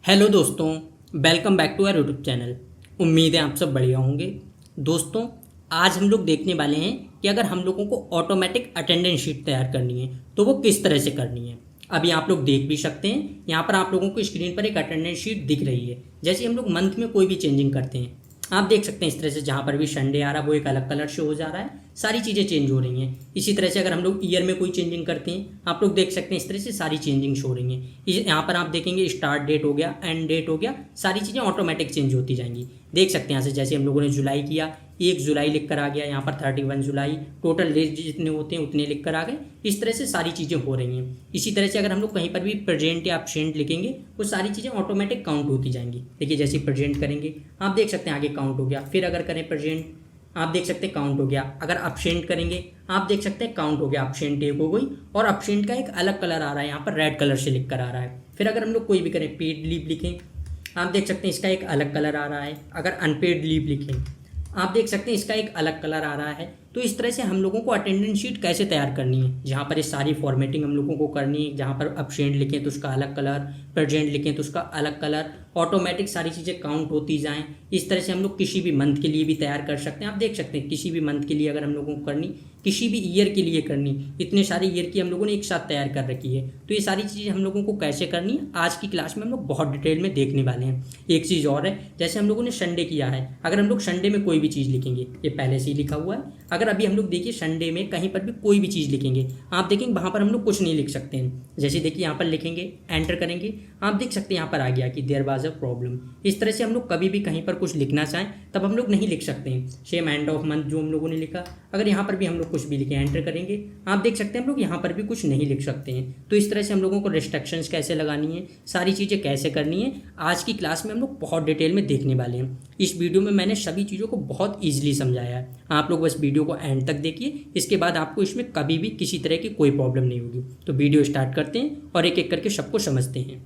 Hello दोस्तों, welcome back to our YouTube channel. उम्मीद है आप सब बढ़िया होंगे। दोस्तों, आज हम लोग देखने वाले हैं कि अगर हम लोगों को ऑटोमेटिक अटेंडेंस शीट तैयार करनी है तो वो किस तरह से करनी है। अभी आप लोग देख भी सकते हैं, यहाँ पर आप लोगों को स्क्रीन पर एक अटेंडेंस शीट दिख रही है। जैसे हम लोग मंथ में कोई भी चेंजिंग करते हैं, आप देख सकते हैं इस तरह से जहाँ पर भी संडे आ रहा है वो एक अलग कलर शो हो जा रहा है, सारी चीज़ें चेंज हो रही हैं। इसी तरह से अगर हम लोग ईयर में कोई चेंजिंग करते हैं, आप लोग देख सकते हैं इस तरह से सारी चेंजिंग हो रही हैं। यहाँ पर आप देखेंगे स्टार्ट डेट हो गया, एंड डेट हो गया, सारी चीज़ें ऑटोमेटिक चेंज होती जाएंगी। देख सकते हैं यहाँ से जैसे हम लोगों ने जुलाई किया, 1 जुलाई लिख कर आ गया, यहाँ पर 31 जुलाई, टोटल डेज जितने होते हैं उतने लिख कर आ गए। इस तरह से सारी चीज़ें हो रही हैं। इसी तरह से अगर हम लोग कहीं पर भी प्रेजेंट या एब्सेंट लिखेंगे वो सारी चीज़ें ऑटोमेटिक काउंट होती जाएंगी। देखिए जैसे प्रेजेंट करेंगे आप देख सकते हैं आगे काउंट हो गया, फिर अगर करें प्रेजेंट आप देख सकते हैं काउंट हो गया, अगर एब्सेंट करेंगे आप देख सकते हैं काउंट हो गया, एब्सेंट एक हो गई और एब्सेंट का एक अलग कलर आ रहा है, यहाँ पर रेड कलर से लिख कर आ रहा है। फिर अगर हम लोग कोई भी करें पेड लीव लिखें, आप देख सकते हैं इसका एक अलग कलर आ रहा है। अगर अनपेड लीव लिखें आप देख सकते हैं इसका एक अलग कलर आ रहा है। तो इस तरह से हम लोगों को अटेंडेंस शीट कैसे तैयार करनी है, जहाँ पर ये सारी फॉर्मेटिंग हम लोगों को करनी है। जहाँ पर एब्सेंट लिखें तो उसका अलग कलर, प्रेजेंट लिखें तो उसका अलग कलर, ऑटोमेटिक सारी चीज़ें काउंट होती जाएं। इस तरह से हम लोग किसी भी मंथ के लिए भी तैयार कर सकते हैं। आप देख सकते हैं किसी भी मंथ के लिए अगर हम लोगों को करनी, किसी भी ईयर के लिए करनी, इतने सारे ईयर की हम लोगों ने एक साथ तैयार कर रखी है। तो ये सारी चीज़ें हम लोगों को कैसे करनी है आज की क्लास में हम लोग बहुत डिटेल में देखने वाले हैं। एक चीज़ और है, जैसे हम लोगों ने संडे किया है, अगर हम लोग संडे में कोई भी चीज़ लिखेंगे, ये पहले से ही लिखा हुआ है। अगर अभी हम लोग देखिए संडे में कहीं पर भी कोई भी चीज़ लिखेंगे, आप देखेंगे वहाँ पर हम लोग कुछ नहीं लिख सकते हैं। जैसे देखिए यहाँ पर लिखेंगे, एंटर करेंगे, आप देख सकते हैं यहाँ पर आ गया कि देयर वाज अ प्रॉब्लम। इस तरह से हम लोग कभी भी कहीं पर कुछ लिखना चाहें तब हम लोग नहीं लिख सकते हैं। सेम एंड ऑफ मंथ जो हम लोगों ने लिखा, अगर यहाँ पर भी हम लोग कुछ भी लिखें एंटर करेंगे, आप देख सकते हैं हम लोग यहाँ पर भी कुछ नहीं लिख सकते हैं। तो इस तरह से हम लोगों को रिस्ट्रिक्शंस कैसे लगानी है, सारी चीज़ें कैसे करनी है, आज की क्लास में हम लोग बहुत डिटेल में देखने वाले हैं। इस वीडियो में मैंने सभी चीज़ों को बहुत ईजिली समझाया है। आप लोग बस वीडियो को एंड तक देखिए, इसके बाद आपको इसमें कभी भी किसी तरह की कोई प्रॉब्लम नहीं होगी। तो वीडियो स्टार्ट करते हैं और एक एक करके सबको समझते हैं।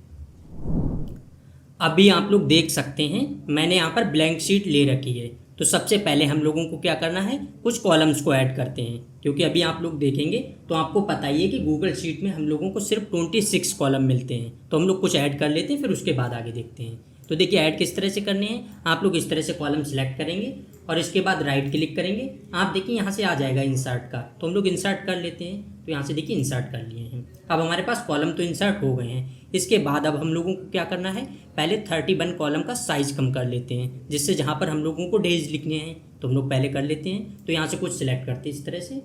अभी आप लोग देख सकते हैं मैंने यहाँ पर ब्लैंक शीट ले रखी है। तो सबसे पहले हम लोगों को क्या करना है, कुछ कॉलम्स को ऐड करते हैं। क्योंकि अभी आप लोग देखेंगे तो आपको पता ही है कि गूगल शीट में हम लोगों को सिर्फ 26 कॉलम मिलते हैं। तो हम लोग कुछ ऐड कर लेते हैं, फिर उसके बाद आगे देखते हैं। तो देखिए ऐड किस तरह से करने हैं, आप लोग इस तरह से कॉलम सेलेक्ट करेंगे और इसके बाद राइट क्लिक करेंगे। आप देखिए यहाँ से आ जाएगा इंसर्ट का, तो हम लोग इंसर्ट कर लेते हैं। तो यहाँ से देखिए इंसर्ट कर लिए हैं। अब हमारे पास कॉलम तो इंसर्ट हो गए हैं। इसके बाद अब हम लोगों को क्या करना है, पहले 31 कॉलम का साइज कम कर लेते हैं, जिससे जहाँ पर हम लोगों को डेज लिखने हैं तो हम लोग पहले कर लेते हैं। तो यहाँ से कुछ सिलेक्ट करते हैं इस तरह से,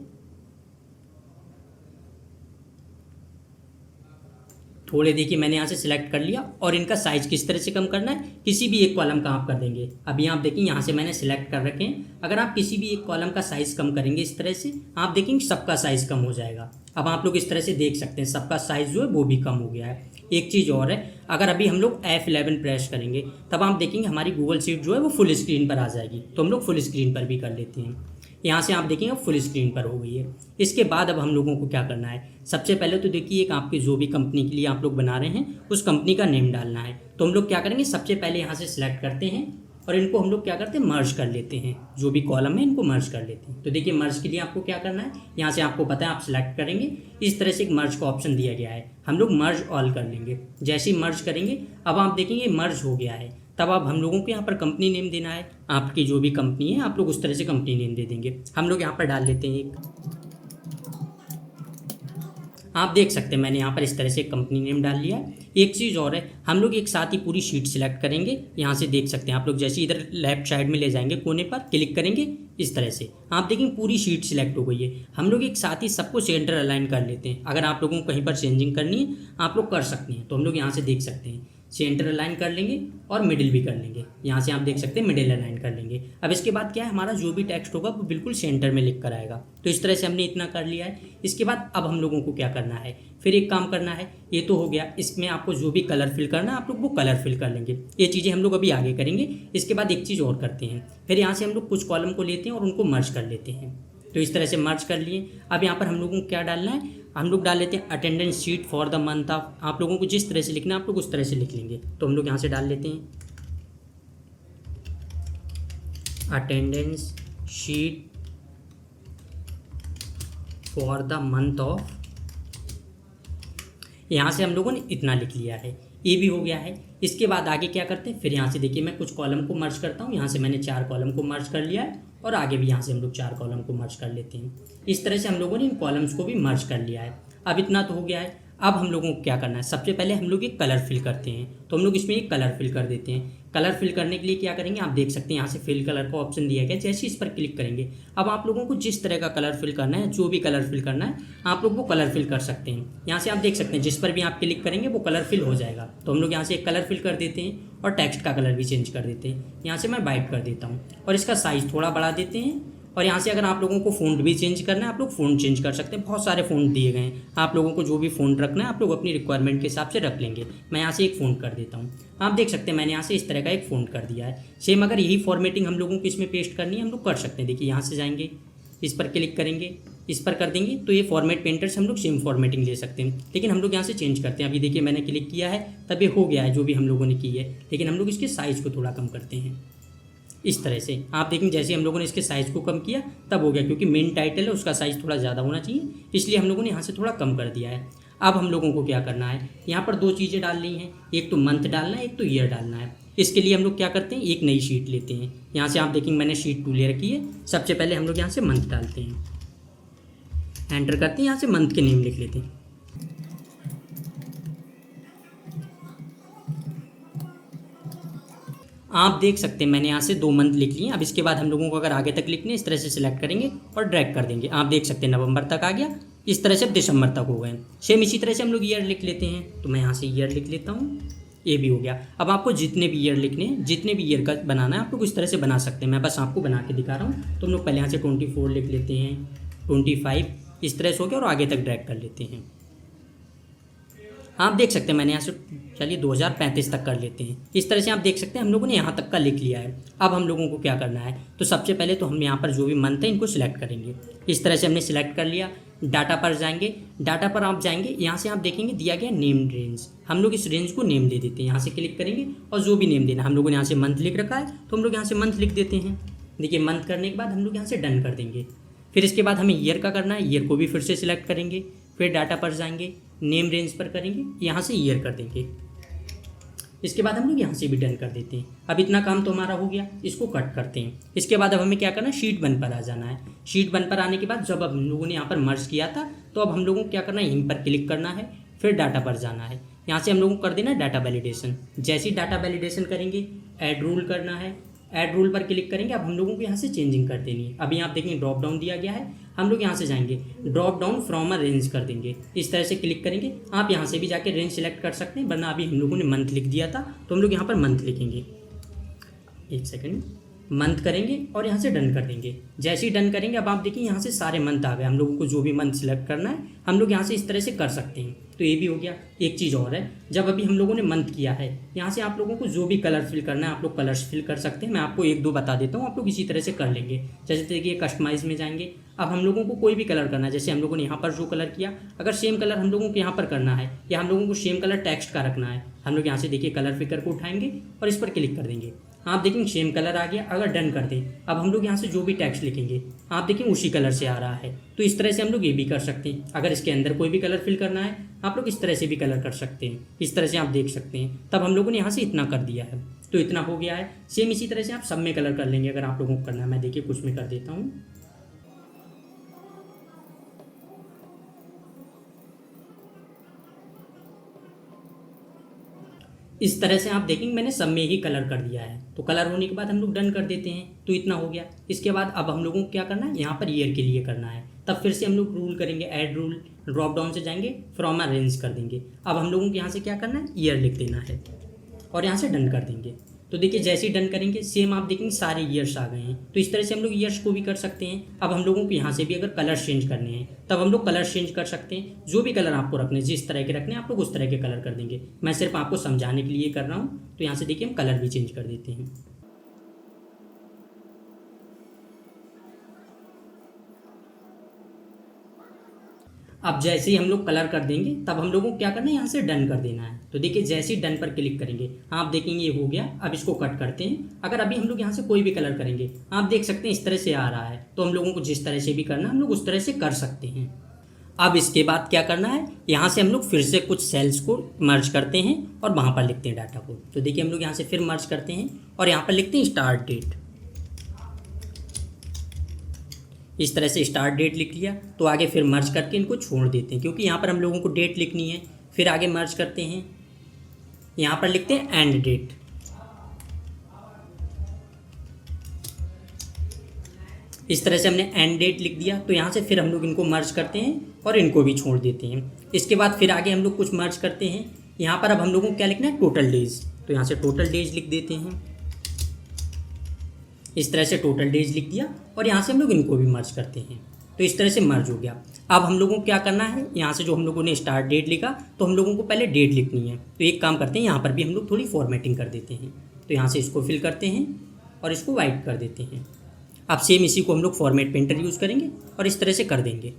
थोड़े देखिए मैंने यहाँ से सिलेक्ट कर लिया। और इनका साइज किस तरह से कम करना है, किसी भी एक कॉलम का आप कर देंगे। अभी आप देखिए यहाँ से मैंने सिलेक्ट कर रखे हैं। अगर आप किसी भी एक कॉलम का साइज कम करेंगे इस तरह से, आप देखेंगे सबका साइज कम हो जाएगा। अब आप लोग इस तरह से देख सकते हैं सबका साइज जो है वो भी कम हो गया है। एक चीज़ और है, अगर अभी हम लोग F11 प्रेस करेंगे तब आप देखेंगे हमारी गूगल शीट जो है वो फुल स्क्रीन पर आ जाएगी। तो हम लोग फुल स्क्रीन पर भी कर लेते हैं। यहाँ से आप देखेंगे फुल स्क्रीन पर हो गई है। इसके बाद अब हम लोगों को क्या करना है, सबसे पहले तो देखिए एक आपकी जो भी कंपनी के लिए आप लोग बना रहे हैं उस कंपनी का नेम डालना है। तो हम लोग क्या करेंगे, सबसे पहले यहाँ से सिलेक्ट करते हैं और इनको हम लोग क्या करते हैं, मर्ज कर लेते हैं। जो भी कॉलम है इनको मर्ज कर लेते हैं। तो देखिए मर्ज के लिए आपको क्या करना है, यहाँ से आपको पता है आप सिलेक्ट करेंगे, इस तरह से एक मर्ज का ऑप्शन दिया गया है, हम लोग मर्ज ऑल कर लेंगे। जैसे ही मर्ज करेंगे अब आप देखेंगे मर्ज हो गया है। तब अब हम लोगों को यहाँ पर कंपनी नेम देना है। आपकी जो भी कंपनी है आप लोग उस तरह से कंपनी नेम दे देंगे। हम लोग यहाँ पर डाल लेते हैं एक, आप देख सकते हैं मैंने यहाँ पर इस तरह से कंपनी नेम डाल लिया है। एक चीज़ और है, हम लोग एक साथ ही पूरी शीट सिलेक्ट करेंगे। यहाँ से देख सकते हैं आप लोग जैसे इधर लेफ्ट साइड में ले जाएंगे, कोने पर क्लिक करेंगे, इस तरह से आप देखेंगे पूरी शीट सिलेक्ट हो गई है। हम लोग एक साथ ही सबको सेंटर अलाइन कर लेते हैं। अगर आप लोगों को कहीं पर चेंजिंग करनी है आप लोग कर सकते हैं। तो हम लोग यहाँ से देख सकते हैं सेंटर अलाइन कर लेंगे और मिडिल भी कर लेंगे। यहाँ से आप देख सकते हैं मिडिल अलाइन कर लेंगे। अब इसके बाद क्या है, हमारा जो भी टेक्स्ट होगा वो बिल्कुल सेंटर में लिख कर आएगा। तो इस तरह से हमने इतना कर लिया है। इसके बाद अब हम लोगों को क्या करना है, फिर एक काम करना है, ये तो हो गया, इसमें आपको जो भी कलर फिल करना है आप लोग वो कलर फिल कर लेंगे। ये चीज़ें हम लोग अभी आगे करेंगे। इसके बाद एक चीज़ और करते हैं, फिर यहाँ से हम लोग कुछ कॉलम को लेते हैं और उनको मर्ज कर लेते हैं। तो इस तरह से मर्ज कर लिए। अब यहाँ पर हम लोगों को क्या डालना है, हम लोग डाल लेते हैं attendance sheet for the month of. आप लोगों को जिस तरह से लिखना है आप लोग उस तरह से लिख लेंगे। तो हम लोग यहाँ से डाल लेते हैं attendance sheet for the month of. यहाँ से हम लोगों ने इतना लिख लिया है। ये भी हो गया है। इसके बाद आगे क्या करते हैं, फिर यहाँ से देखिए मैं कुछ कॉलम को मर्ज करता हूँ। यहाँ से मैंने 4 कॉलम को मर्ज कर लिया है और आगे भी यहाँ से हम लोग 4 कॉलम को मर्ज कर लेते हैं। इस तरह से हम लोगों ने इन कॉलम्स को भी मर्ज कर लिया है। अब इतना तो हो गया है। अब हम लोगों को क्या करना है, सबसे पहले हम लोग एक कलर फिल करते हैं। तो हम लोग इसमें एक कलर फिल कर देते हैं। कलर फिल करने के लिए क्या करेंगे, आप देख सकते हैं यहाँ से फिल कलर का ऑप्शन दिया गया। जैसे इस पर क्लिक करेंगे, अब आप लोगों को जिस तरह का कलर फिल करना है, जो भी कलर फिल करना है, आप लोग वो कलर फिल कर सकते हैं। यहाँ से आप देख सकते हैं जिस पर भी आप क्लिक करेंगे वो कलर फिल हो जाएगा। तो हम लोग यहाँ से एक कलर फिल कर देते हैं और टेक्स्ट का कलर भी चेंज कर देते हैं। यहाँ से मैं वाइट कर देता हूँ और इसका साइज़ थोड़ा बढ़ा देते हैं। और यहाँ से अगर आप लोगों को फ़ॉन्ट भी चेंज करना है, आप लोग फ़ॉन्ट चेंज कर सकते हैं। बहुत सारे फ़ॉन्ट दिए गए हैं, आप लोगों को जो भी फ़ॉन्ट रखना है आप लोग अपनी रिक्वायरमेंट के हिसाब से रख लेंगे। मैं यहाँ से एक फ़ॉन्ट कर देता हूँ। आप देख सकते हैं मैंने यहाँ से इस तरह का एक फ़ॉन्ट कर दिया है। सेम अगर यही फॉर्मेटिंग हम लोगों को इसमें पेस्ट करनी है, हम लोग कर सकते हैं। देखिए यहाँ से जाएंगे, इस पर क्लिक करेंगे, इस पर कर देंगे तो ये फॉर्मेट पेंटर से हम लोग सेम फॉर्मेटिंग ले सकते हैं। लेकिन हम लोग यहाँ से चेंज करते हैं। अभी देखिए मैंने क्लिक किया है तब ये हो गया है जो भी हम लोगों ने की है, लेकिन हम लोग इसके साइज़ को थोड़ा कम करते हैं। इस तरह से आप देखेंगे जैसे हम लोगों ने इसके साइज़ को कम किया तब हो गया, क्योंकि मेन टाइटल है उसका साइज़ थोड़ा ज़्यादा होना चाहिए, इसलिए हम लोगों ने यहाँ से थोड़ा कम कर दिया है। अब हम लोगों को क्या करना है, यहाँ पर 2 चीज़ें डालनी हैं, एक तो मंथ डालना है, एक तो ईयर डालना है। इसके लिए हम लोग क्या करते हैं, एक नई शीट लेते हैं। यहाँ से आप देखेंगे मैंने शीट 2 ले रखी है। सबसे पहले हम लोग यहाँ से मंथ डालते हैं, एंटर करते हैं, यहाँ से मंथ के नेम लिख लेते हैं। आप देख सकते हैं मैंने यहाँ से 2 मंथ लिख लिए। अब इसके बाद हम लोगों को अगर आगे तक लिखने इस तरह से सिलेक्ट करेंगे और ड्रैग कर देंगे। आप देख सकते हैं नवंबर तक आ गया, इस तरह से अब दिसंबर तक हो गए। सेम इसी तरह से हम लोग ईयर लिख लेते हैं। तो मैं यहाँ से ईयर लिख लेता हूँ, ये भी हो गया। अब आपको जितने भी ईयर लिखने हैं, जितने भी ईयर का बनाना है, आप लोग इस तरह से बना सकते हैं। मैं बस आपको बना के दिखा रहा हूँ। तो हम लोग पहले यहाँ से 24 लिख लेते हैं, 25 इस तरह से हो गया और आगे तक ड्रैग कर लेते हैं। आप देख सकते हैं मैंने यहाँ से चलिए 2035 तक कर लेते हैं। इस तरह से आप देख सकते हैं हम लोगों ने यहाँ तक का लिख लिया है। अब हम लोगों को क्या करना है, तो सबसे पहले तो हम यहाँ पर जो भी मंथ है इनको सिलेक्ट करेंगे। इस तरह से हमने सिलेक्ट कर लिया। डाटा पर जाएंगे, डाटा पर आप जाएंगे, यहाँ से आप देखेंगे दिया गया नेम रेंज। हम लोग इस रेंज को नेम दे देते हैं। यहाँ से क्लिक करेंगे और जो भी नेम देना, हम लोगों ने यहाँ से मंथ लिख रखा है तो हम लोग यहाँ से मंथ लिख देते हैं। देखिए मंथ करने के बाद हम लोग यहाँ से डन कर देंगे। फिर इसके बाद हमें ईयर का करना है, ईयर को भी फिर से सिलेक्ट करेंगे, फिर डाटा पर जाएंगे, नेम रेंज पर करेंगे, यहाँ से ईयर कर देंगे। इसके बाद हम लोग यहाँ से भी डन कर देते हैं। अब इतना काम तो हमारा हो गया, इसको कट करते हैं। इसके बाद अब हमें क्या करना है, शीट 1 पर आ जाना है। शीट 1 पर आने के बाद जब हम लोगों ने यहाँ पर मर्ज किया था तो अब हम लोगों को क्या करना है, यहीं पर क्लिक करना है, फिर डाटा पर जाना है। यहाँ से हम लोगों को कर देना है डाटा वैलिडेशन। जैसे ही डाटा वैलिडेशन करेंगे, ऐड रूल करना है, ऐड रूल पर क्लिक करेंगे। अब हम लोगों को यहाँ से चेंजिंग कर देनी है। अभी आप देखेंगे ड्रॉप डाउन दिया गया है, हम लोग यहाँ से जाएंगे, drop down from a range कर देंगे। इस तरह से क्लिक करेंगे। आप यहाँ से भी जाके रेंज सेलेक्ट कर सकते हैं, वरना अभी हम लोगों ने मंथ लिख दिया था तो हम लोग यहाँ पर मंथ लिखेंगे। एक सेकेंड, मंथ करेंगे और यहाँ से डन कर देंगे। जैसे ही डन करेंगे अब आप देखिए यहाँ से सारे मंथ आ गए। हम लोगों को जो भी मंथ सेलेक्ट करना है हम लोग यहाँ से इस तरह से कर सकते हैं। तो ये भी हो गया। एक चीज़ और है, जब अभी हम लोगों ने मंथ किया है, यहाँ से आप लोगों को जो भी कलर फिल करना है आप लोग कलर्स फिल कर सकते हैं। मैं आपको 1-2 बता देता हूँ, आप लोग इसी तरह से कर लेंगे। जैसे देखिए कस्टमाइज में जाएंगे, अब हम लोगों को कोई भी कलर करना है, जैसे हम लोगों ने यहाँ पर जो कलर किया, अगर सेम कलर हम लोगों को यहाँ पर करना है या हम लोगों को सेम कलर टेक्स्ट का रखना है, हम लोग यहाँ से देखिए कलर फिकर को उठाएंगे और इस पर क्लिक कर देंगे। आप देखेंगे सेम कलर आ गया। अगर डन कर दें, अब हम लोग यहाँ से जो भी टेक्स्ट लिखेंगे आप देखेंगे उसी कलर से आ रहा है। तो इस तरह से हम लोग ये भी कर सकते हैं। अगर इसके अंदर कोई भी कलर फिल करना है आप लोग इस तरह से भी कलर कर सकते हैं। इस तरह से आप देख सकते हैं। तब हम लोगों ने यहाँ से इतना कर दिया है, तो इतना हो गया है। सेम इसी तरह से आप सब में कलर कर लेंगे अगर आप लोगों को करना है। मैं देखिए कुछ में कर देता हूँ। इस तरह से आप देखेंगे मैंने सब में ही कलर कर दिया है। तो कलर होने के बाद हम लोग डन कर देते हैं। तो इतना हो गया। इसके बाद अब हम लोगों को क्या करना है, यहाँ पर ईयर के लिए करना है। तब फिर से हम लोग रूल करेंगे, ऐड रूल, ड्रॉप डाउन से जाएंगे, फ्रॉम अ रेंज कर देंगे। अब हम लोगों को यहाँ से क्या करना है, ईयर लिख देना है और यहाँ से डन कर देंगे। तो देखिए जैसे ही डन करेंगे सेम आप देखेंगे सारे ईयर्स आ गए हैं। तो इस तरह से हम लोग ईयर्स को भी कर सकते हैं। अब हम लोगों को यहाँ से भी अगर कलर चेंज करने हैं तब हम लोग कलर चेंज कर सकते हैं। जो भी कलर आपको रखने, जिस तरह के रखने आप लोग उस तरह के कलर कर देंगे। मैं सिर्फ आपको समझाने के लिए कर रहा हूँ। तो यहाँ से देखिए हम कलर भी चेंज कर देते हैं। अब जैसे ही हम लोग कलर कर देंगे तब हम लोगों को क्या करना है, यहाँ से डन कर देना है। तो देखिए जैसे ही डन पर क्लिक करेंगे आप देखेंगे ये हो गया। अब इसको कट करते हैं। अगर अभी हम लोग यहाँ से कोई भी कलर करेंगे आप देख सकते हैं इस तरह से आ रहा है। तो हम लोगों को जिस तरह से भी करना हम लोग उस तरह से कर सकते हैं। अब इसके बाद क्या करना है, यहाँ से हम लोग फिर से कुछ सेल्स को मर्ज करते हैं और वहाँ पर लिखते हैं डाटा को। तो देखिए हम लोग यहाँ से फिर मर्ज करते हैं और यहाँ पर लिखते हैं स्टार्ट डेट। इस तरह से स्टार्ट डेट लिख लिया। तो आगे फिर मर्ज करके इनको छोड़ देते हैं, क्योंकि यहाँ पर हम लोगों को डेट लिखनी है। फिर आगे मर्ज करते हैं, यहाँ पर लिखते हैं एंड डेट। इस तरह से हमने एंड डेट लिख दिया। तो यहाँ से फिर हम लोग इनको मर्ज करते हैं और इनको भी छोड़ देते हैं। इसके बाद फिर आगे हम लोग कुछ मर्ज करते हैं। यहाँ पर अब हम लोगों को क्या लिखना है, टोटल डेज। तो यहाँ से टोटल डेज लिख देते हैं। इस तरह से टोटल डेज लिख दिया और यहाँ से हम लोग इनको भी मर्ज करते हैं। तो इस तरह से मर्ज हो गया। अब हम लोगों को क्या करना है, यहाँ से जो हम लोगों ने स्टार्ट डेट लिखा तो हम लोगों को पहले डेट लिखनी है। तो एक काम करते हैं, यहाँ पर भी हम लोग थोड़ी फॉर्मेटिंग कर देते हैं। तो यहाँ से इसको फिल करते हैं और इसको वाइट कर देते हैं। अब सेम इसी को हम लोग फॉर्मेट पेंटर यूज़ करेंगे और इस तरह से कर देंगे।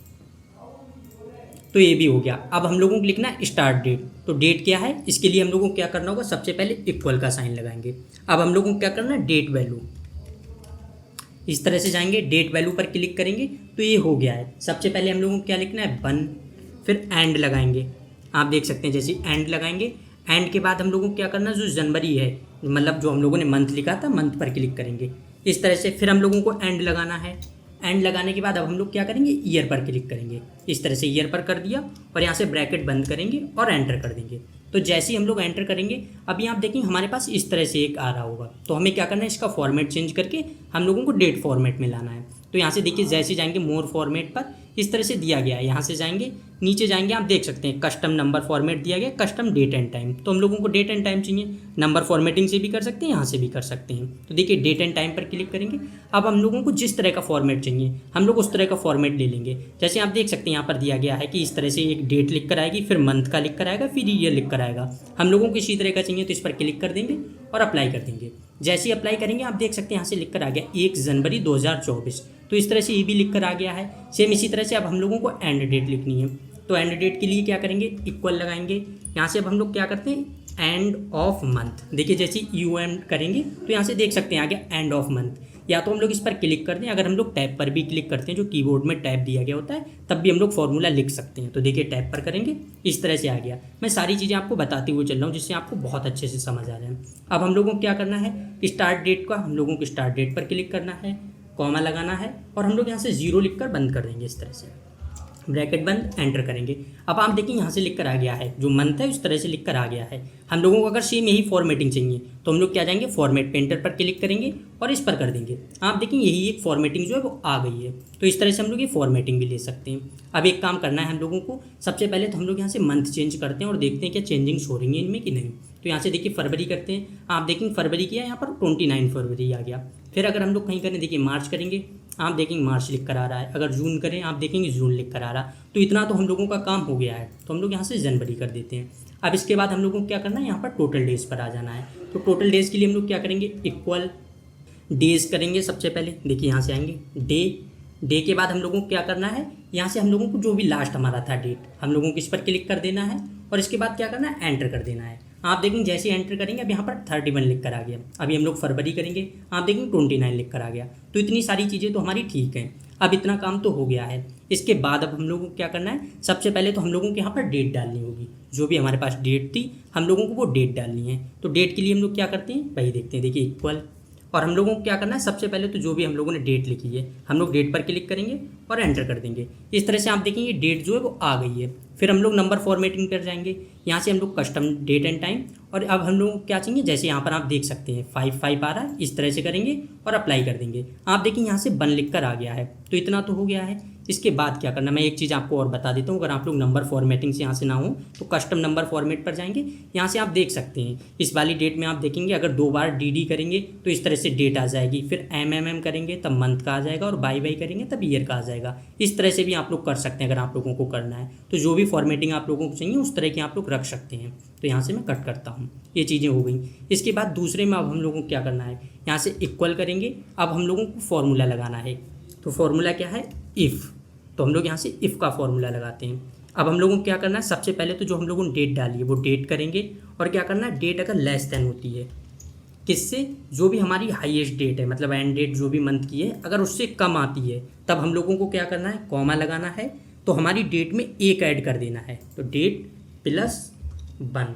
तो ये भी हो गया। अब हम लोगों को लिखना है स्टार्ट डेट। तो डेट क्या है, इसके लिए हम लोगों को क्या करना होगा, सबसे पहले इक्वल का साइन लगाएंगे। अब हम लोगों को क्या करना है, डेट वैल्यू। इस तरह से जाएंगे, डेट वैल्यू पर क्लिक करेंगे तो ये हो गया है। सबसे पहले हम लोगों को क्या लिखना है, 1, फिर एंड लगाएंगे। आप देख सकते हैं जैसे एंड लगाएंगे। एंड के बाद हम लोगों को क्या करना है, जो जनवरी है, मतलब जो हम लोगों ने मंथ लिखा था, मंथ पर क्लिक करेंगे। इस तरह से फिर हम लोगों को एंड लगाना है। एंड लगाने के बाद अब हम लोग क्या करेंगे, ईयर पर क्लिक करेंगे। इस तरह से ईयर पर कर दिया और यहाँ से ब्रैकेट बंद करेंगे और एंटर कर देंगे। तो जैसे ही हम लोग एंटर करेंगे, अभी आप देखेंगे हमारे पास इस तरह से एक आ रहा होगा। तो हमें क्या करना है, इसका फॉर्मेट चेंज करके हम लोगों को डेट फॉर्मेट में लाना है। तो यहाँ से देखिए जैसे जाएंगे मोर फॉर्मेट पर, इस तरह से दिया गया है। यहाँ से जाएंगे, नीचे जाएंगे, आप देख सकते हैं कस्टम नंबर फॉर्मेट दिया गया, कस्टम डेट एंड टाइम। तो हम लोगों को डेट एंड टाइम चाहिए, नंबर फॉर्मेटिंग से भी कर सकते हैं, यहाँ से भी कर सकते हैं। तो देखिए डेट एंड टाइम पर क्लिक करेंगे। अब हम लोगों को जिस तरह का फॉर्मेट चाहिए हम लोग उस तरह का फॉर्मेट ले लेंगे। जैसे आप देख सकते हैं यहाँ पर दिया गया है कि इस तरह से एक डेट लिख कर आएगी, फिर मंथ का लिख कर आएगा, फिर ईयर लिख कर आएगा। हम लोगों को इसी तरह का चाहिए तो इस पर क्लिक कर देंगे और अप्लाई कर देंगे। जैसे ही अप्लाई करेंगे आप देख सकते हैं यहाँ से लिख कर आ गया 1 जनवरी 2024। तो इस तरह से ये भी लिख कर आ गया है। सेम इसी तरह से अब हम लोगों को एंड डेट लिखनी है। तो एंड डेट के लिए क्या करेंगे, इक्वल लगाएंगे। यहाँ से अब हम लोग क्या करते हैं, एंड ऑफ मंथ। देखिए जैसे एंड करेंगे तो यहाँ से देख सकते हैं आ गया एंड ऑफ मंथ। या तो हम लोग इस पर क्लिक करते हैं, अगर हम लोग टैब पर भी क्लिक करते हैं, जो कीबोर्ड में टैब दिया गया होता है, तब भी हम लोग फॉर्मूला लिख सकते हैं। तो देखिए टैब पर करेंगे, इस तरह से आ गया। मैं सारी चीज़ें आपको बताते हुए चल रहा हूँ जिससे आपको बहुत अच्छे से समझ आ जाए। अब हम लोगों को क्या करना है, स्टार्ट डेट का हम लोगों को स्टार्ट डेट पर क्लिक करना है, कॉमा लगाना है और हम लोग यहाँ से 0 लिख कर बंद कर देंगे। इस तरह से ब्रैकेट बंद, एंटर करेंगे। अब आप देखिए यहाँ से लिख कर आ गया है, जो मंथ है उस तरह से लिख कर आ गया है। हम लोगों को अगर सेम यही फॉर्मेटिंग चाहिए तो हम लोग क्या जाएंगे, फॉर्मेट पेंटर पर क्लिक करेंगे और इस पर कर देंगे। आप देखेंगे यही एक फॉर्मेटिंग जो है वो आ गई है। तो इस तरह से हम लोग ये फॉर्मेटिंग भी ले सकते हैं। अब एक काम करना है हम लोगों को, सबसे पहले तो हम लोग यहाँ से मंथ चेंज करते हैं और देखते हैं क्या चेंजिंग्स हो रही हैं इनमें कि नहीं। तो यहाँ से देखिए फरवरी करते हैं, आप देखेंगे फरवरी किया, यहाँ पर 29 फरवरी आ गया। फिर अगर हम लोग कहीं करें, देखिए मार्च करेंगे, आप देखेंगे मार्च लिख कर आ रहा है। अगर जून करें, आप देखेंगे जून लिख कर आ रहा। तो इतना तो हम लोगों का काम हो गया है। तो हम लोग यहाँ से जनवरी कर देते हैं। अब इसके बाद हम लोगों को क्या करना है, यहाँ पर टोटल डेज पर आ जाना है। तो टोटल डेज के लिए हम लोग क्या करेंगे, इक्वल डेज करेंगे। सबसे पहले देखिए यहाँ से आएंगे डे के बाद हम लोगों को क्या करना है, यहाँ से हम लोगों को जो भी लास्ट हमारा था डेट, हम लोगों को इस पर क्लिक कर देना है और इसके बाद क्या करना है, एंटर कर देना है। आप देखेंगे जैसे एंटर करेंगे अब यहाँ पर 31 लिख कर आ गया। अभी हम लोग फरवरी करेंगे, आप देखेंगे 29 लिख कर आ गया। तो इतनी सारी चीज़ें तो हमारी ठीक हैं। अब इतना काम तो हो गया है। इसके बाद अब हम लोगों को क्या करना है, सबसे पहले तो हम लोगों को यहाँ पर डेट डालनी होगी। जो भी हमारे पास डेट थी हम लोगों को वो डेट डालनी है। तो डेट के लिए हम लोग क्या करते हैं, वही देखते हैं। देखिए इक्वल, और हम लोगों को क्या करना है, सबसे पहले तो जो भी हम लोगों ने डेट लिखी है हम लोग डेट पर क्लिक करेंगे और एंटर कर देंगे। इस तरह से आप देखेंगे डेट जो है वो आ गई है। फिर हम लोग नंबर फॉर्मेटिंग कर जाएंगे, यहाँ से हम लोग कस्टम डेट एंड टाइम। और अब हम लोग क्या चाहिए, जैसे यहाँ पर आप देख सकते हैं 5 आ रहा है, इस तरह से करेंगे और अप्लाई कर देंगे। आप देखिए यहाँ से 1 लिख कर आ गया है। तो इतना तो हो गया है। इसके बाद क्या करना, मैं एक चीज़ आपको और बता देता हूँ। अगर आप लोग नंबर फॉर्मेटिंग से यहाँ से ना हो तो कस्टम नंबर फॉर्मेट पर जाएंगे। यहाँ से आप देख सकते हैं इस वाली डेट में आप देखेंगे अगर 2 बार डी करेंगे तो इस तरह से डेट आ जाएगी। फिर एम करेंगे तब मंथ का आ जाएगा और बाई करेंगे तब ईयर का आ जाएगा। इस तरह से भी आप लोग कर सकते हैं अगर आप लोगों को करना है। तो जो भी फॉर्मेटिंग आप लोगों को चाहिए उस तरह की आप लोग रख सकते हैं। तो यहाँ से मैं कट करता हूँ, ये चीज़ें हो गई। इसके बाद दूसरे में अब हम लोगों को क्या करना है, यहाँ से इक्वल करेंगे। अब हम लोगों को फॉर्मूला लगाना है। तो फॉर्मूला क्या है, इफ़। तो हम लोग यहाँ से इफ़ का फॉर्मूला लगाते हैं। अब हम लोगों को क्या करना है, सबसे पहले तो जो हम लोगों ने डेट डाली है वो डेट करेंगे। और क्या करना है, डेट अगर लेस देन होती है किससे, जो भी हमारी हाईएस्ट डेट है, मतलब एंड डेट जो भी मंथ की है, अगर उससे कम आती है तब हम लोगों को क्या करना है, कॉमा लगाना है। तो हमारी डेट में एक ऐड कर देना है, तो डेट +1।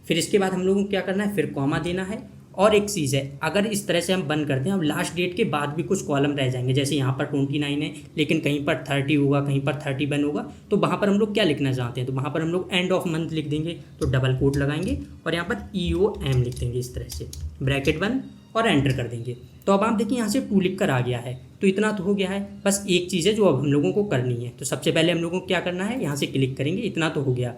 फिर इसके बाद हम लोगों को क्या करना है, फिर कॉमा देना है। और एक चीज़ है, अगर इस तरह से हम बंद करते हैं, अब लास्ट डेट के बाद भी कुछ कॉलम रह जाएंगे, जैसे यहाँ पर 29 है लेकिन कहीं पर 30 होगा, कहीं पर 31 होगा, तो वहाँ पर हम लोग क्या लिखना चाहते हैं, तो वहाँ पर हम लोग एंड ऑफ मंथ लिख देंगे, तो डबल कोट लगाएंगे और यहाँ पर EOM लिख देंगे इस तरह से, ब्रैकेट बंद और एंटर कर देंगे। तो अब आप देखिए यहाँ से 2 लिख कर आ गया है, तो इतना तो हो गया है। बस एक चीज़ है जो अब हम लोगों को करनी है, तो सबसे पहले हम लोगों को क्या करना है, यहाँ से क्लिक करेंगे, इतना तो हो गया।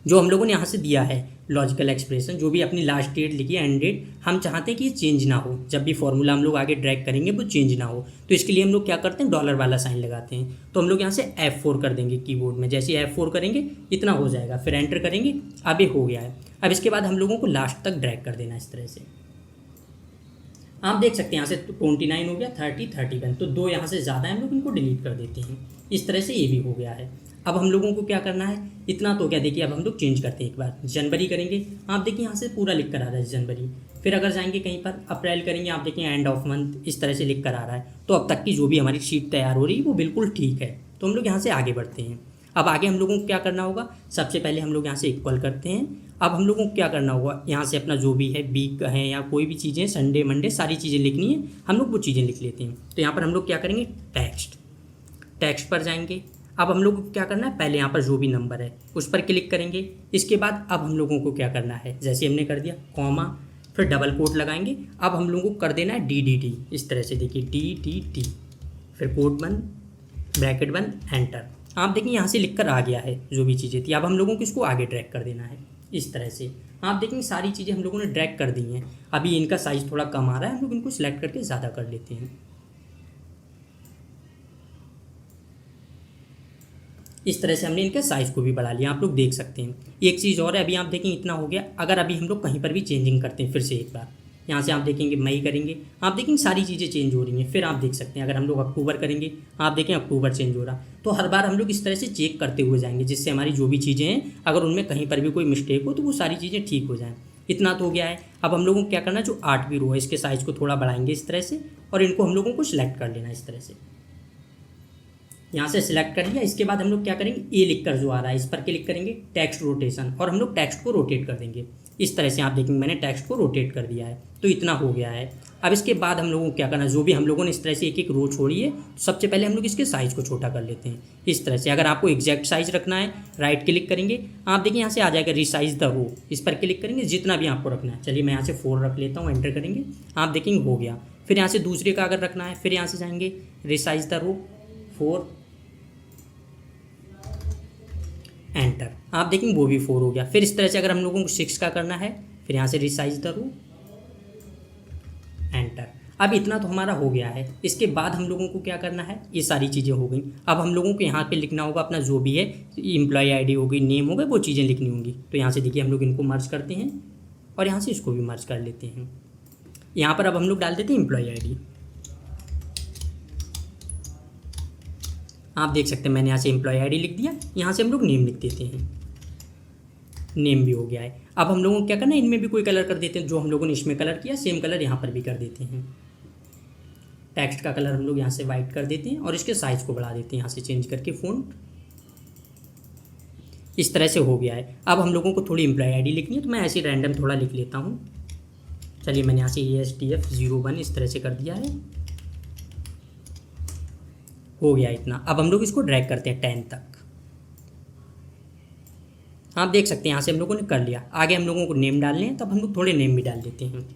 जो हम लोगों ने यहाँ से दिया है लॉजिकल एक्सप्रेशन, जो भी अपनी लास्ट डेट लिखी है, एंड डेट, हम चाहते हैं कि ये चेंज ना हो, जब भी फॉर्मूला हम लोग आगे ड्रैग करेंगे वो चेंज ना हो। तो इसके लिए हम लोग क्या करते हैं, डॉलर वाला साइन लगाते हैं। तो हम लोग यहाँ से F4 कर देंगे कीबोर्ड में, जैसे F4 करेंगे इतना हो जाएगा, फिर एंटर करेंगे, अब ये हो गया है। अब इसके बाद हम लोगों को लास्ट तक ड्रैग कर देना इस तरह से। आप देख सकते हैं यहाँ से 29 हो गया, 30, 31, तो 2 यहाँ से ज़्यादा है, हम लोग इनको डिलीट कर देते हैं। इस तरह से ये भी हो गया है। अब हम लोगों को क्या करना है, इतना तो क्या, देखिए अब हम लोग चेंज करते हैं, एक बार जनवरी करेंगे, आप देखिए यहाँ से पूरा लिख कर आ रहा है जनवरी। फिर अगर जाएंगे कहीं पर अप्रैल करेंगे, आप देखिए एंड ऑफ मंथ इस तरह से लिख कर आ रहा है। तो अब तक की जो भी हमारी शीट तैयार हो रही है वो बिल्कुल ठीक है। तो हम लोग यहाँ से आगे बढ़ते हैं। अब आगे हम लोगों को क्या करना होगा, सबसे पहले हम लोग यहाँ से इक्वल करते हैं। अब हम लोगों को क्या करना होगा, यहाँ से अपना जो भी है वीक है या कोई भी चीज़ें, संडे मंडे सारी चीज़ें लिखनी है, हम लोग वो चीज़ें लिख लेते हैं। तो यहाँ पर हम लोग क्या करेंगे, टेक्स्ट पर जाएंगे। अब हम लोग को क्या करना है, पहले यहाँ पर जो भी नंबर है उस पर क्लिक करेंगे। इसके बाद अब हम लोगों को क्या करना है, जैसे हमने कर दिया कॉमा, फिर डबल कोट लगाएंगे। अब हम लोगों को कर देना है DDT, इस तरह से देखिए DDT, फिर कोट बंद, ब्रैकेट बंद, एंटर। आप देखिए यहाँ से लिख कर आ गया है जो भी चीज़ें थी। अब हम लोगों को इसको आगे ड्रैग कर देना है इस तरह से। आप देखेंगे सारी चीज़ें हम लोगों ने ड्रैग कर दी हैं। अभी इनका साइज़ थोड़ा कम आ रहा है, हम लोग इनको सिलेक्ट करके ज़्यादा कर लेते हैं। इस तरह से हमने इनके साइज़ को भी बढ़ा लिया, आप लोग देख सकते हैं। एक चीज़ और है, अभी आप देखेंगे इतना हो गया। अगर अभी हम लोग कहीं पर भी चेंजिंग करते हैं, फिर से एक बार यहाँ से आप देखेंगे मई करेंगे, आप देखेंगे सारी चीज़ें चेंज हो रही हैं। फिर आप देख सकते हैं अगर हम लोग अक्टूबर करेंगे, आप देखें अक्टूबर चेंज हो रहा। तो हर बार हम लोग इस तरह से चेक करते हुए जाएंगे, जिससे हमारी जो भी चीज़ें हैं अगर उनमें कहीं पर भी कोई मिस्टेक हो तो वो सारी चीज़ें ठीक हो जाएँ। इतना तो हो गया है। अब हम लोगों को क्या करना है, जो 8वीं रो है इसके साइज़ को थोड़ा बढ़ाएंगे इस तरह से, और इनको हम लोगों को सिलेक्ट कर लेना इस तरह से। यहाँ से सिलेक्ट कर लिया। इसके बाद हम लोग क्या करेंगे, ए लिख कर जो आ रहा है इस पर क्लिक करेंगे, टेक्स्ट रोटेशन, और हम लोग टेक्स्ट को रोटेट कर देंगे इस तरह से। आप देखेंगे मैंने टेक्स्ट को रोटेट कर दिया है, तो इतना हो गया है। अब इसके बाद हम लोगों को क्या करना है, जो भी हम लोगों ने इस तरह से एक एक रो छोड़ी है, तो सबसे पहले हम लोग इसके साइज़ को छोटा कर लेते हैं इस तरह से। अगर आपको एग्जैक्ट साइज़ रखना है, राइट क्लिक करेंगे, आप देखिए यहाँ से आ जाएगा रिसाइज द रो, इस पर क्लिक करेंगे, जितना भी आपको रखना है। चलिए मैं यहाँ से 4 रख लेता हूँ, एंटर करेंगे, आप देखेंगे हो गया। फिर यहाँ से दूसरे का अगर रखना है, फिर यहाँ से जाएंगे रिसाइज द रो 4, एंटर, आप देखेंगे वो भी 4 हो गया। फिर इस तरह से अगर हम लोगों को 6 का करना है, फिर यहाँ से रिसाइज द रो, एंटर। अब इतना तो हमारा हो गया है। इसके बाद हम लोगों को क्या करना है, ये सारी चीज़ें हो गई। अब हम लोगों को यहाँ पे लिखना होगा अपना जो भी है, एम्प्लॉय आईडी हो गई, नेम हो गए, वो चीज़ें लिखनी होंगी। तो यहाँ से देखिए हम लोग इनको मर्ज करते हैं और यहाँ से इसको भी मर्ज कर लेते हैं। यहाँ पर अब हम लोग डाल देते हैं एम्प्लॉय आईडी। आप देख सकते हैं मैंने यहाँ से एम्प्लॉय आईडी लिख दिया, यहाँ से हम लोग नेम लिख देते हैं, नेम भी हो गया है। अब हम लोगों को क्या करना है, इनमें भी कोई कलर कर देते हैं, जो हम लोगों ने इसमें कलर किया सेम कलर यहाँ पर भी कर देते हैं। टेक्स्ट का कलर हम लोग यहाँ से वाइट कर देते हैं और इसके साइज़ को बढ़ा देते हैं यहाँ से चेंज करके फ़ॉन्ट। इस तरह से हो गया है। अब हम लोगों को थोड़ी एम्प्लॉय आईडी लिखनी है, तो मैं ऐसे रैंडम थोड़ा लिख लेता हूँ। चलिए मैंने यहाँ से ASTF 01 इस तरह से कर दिया है, हो गया इतना। अब हम लोग इसको ड्रैग करते हैं 10 तक। आप देख सकते हैं यहाँ से हम लोगों ने कर लिया। आगे हम लोगों को नेम डालने हैं, तब हम लोग थोड़े नेम भी डाल देते हैं।